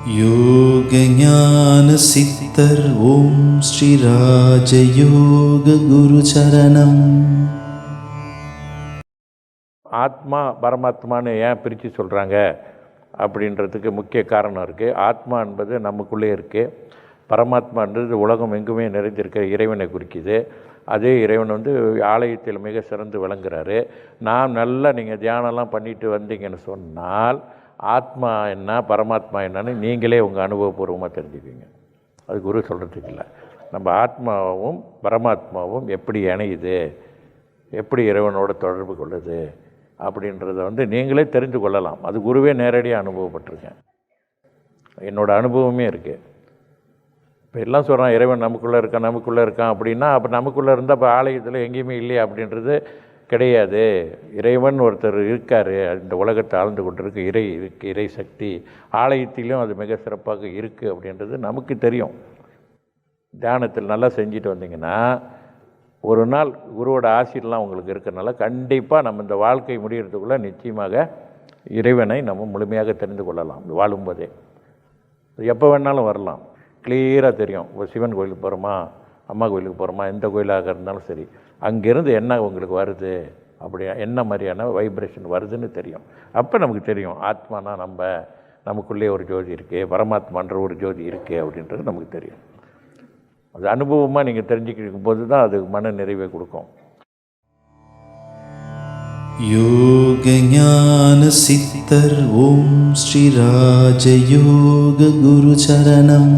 யோக ஞான சித்தர் ஓம் ஸ்ரீ ராஜயோக குரு சரணம். ஆத்மா பரமாத்மான்னு ஏன் பிரித்து சொல்கிறாங்க அப்படின்றதுக்கு முக்கிய காரணம் இருக்குது. ஆத்மா என்பது நமக்குள்ளே இருக்குது, பரமாத்மான்றது உலகம் எங்குமே நிறைந்திருக்கிற இறைவனை குறிக்குது. அதே இறைவன் ஆலயத்தில் மிக சிறந்து விளங்குறாரு. நாம் நல்லா நீங்கள் தியானம்லாம் பண்ணிட்டு வந்தீங்கன்னு சொன்னால் ஆத்மா என்ன பரமாத்மா என்னன்னு நீங்களே உங்கள் அனுபவபூர்வமாக தெரிஞ்சுக்குவீங்க. அது குரு சொல்கிறதுக்கு இல்லை. நம்ம ஆத்மாவும் பரமாத்மாவும் எப்படி இணையுது, எப்படி இறைவனோட தொடர்பு கொள்ளுது அப்படின்றத நீங்களே தெரிந்து கொள்ளலாம். அது குருவே நேரடியாக அனுபவப்பட்டிருக்கேன், என்னோடய அனுபவமே இருக்குது. இப்போ எல்லாம் சொல்கிறான் இறைவன் நமக்குள்ளே இருக்கான் அப்படின்னா, அப்போ நமக்குள்ளே இருந்தால் இப்போ ஆலயத்தில் எங்கேயுமே இல்லையா அப்படின்றது கிடையாது. இறைவன் ஒருத்தர் இருக்கார், இந்த உலகத்தை ஆழ்ந்து கொண்டிருக்கு, இறை சக்தி ஆலயத்திலும் அது மிக சிறப்பாக இருக்குது அப்படின்றது நமக்கு தெரியும். தியானத்தில் நல்லா செஞ்சுட்டு வந்தீங்கன்னா ஒரு நாள் குருவோட ஆசீர்லாம் உங்களுக்கு இருக்கிறனால கண்டிப்பாக நம்ம இந்த வாழ்க்கை முடிகிறதுக்குள்ளே நிச்சயமாக இறைவனை நம்ம முழுமையாக தெரிந்து கொள்ளலாம். வாழும்போதே எப்போ வேணாலும் வரலாம், கிளியராக தெரியும். ஒரு சிவன் கோயிலுக்கு போகிறோமா, அம்மா கோயிலுக்கு போகிறோமா, எந்த கோயிலாக இருந்தாலும் சரி, அங்கேருந்து என்ன உங்களுக்கு வருது, அப்படி என்ன மாதிரியான வைப்ரேஷன் வருதுன்னு தெரியும். அப்போ நமக்கு தெரியும் ஆத்மானா நமக்குள்ளே ஒரு ஜோதி இருக்குது, பரமாத்மான்ற ஒரு ஜோதி இருக்குது அப்படின்றது நமக்கு தெரியும். அது அனுபவமாக நீங்கள் தெரிஞ்சுக்கும் போது தான் அது மன நிறைவை கொடுக்கும். யோக ஞான சித்தர் ஓம் ஸ்ரீ ராஜயோக குரு சரணம்.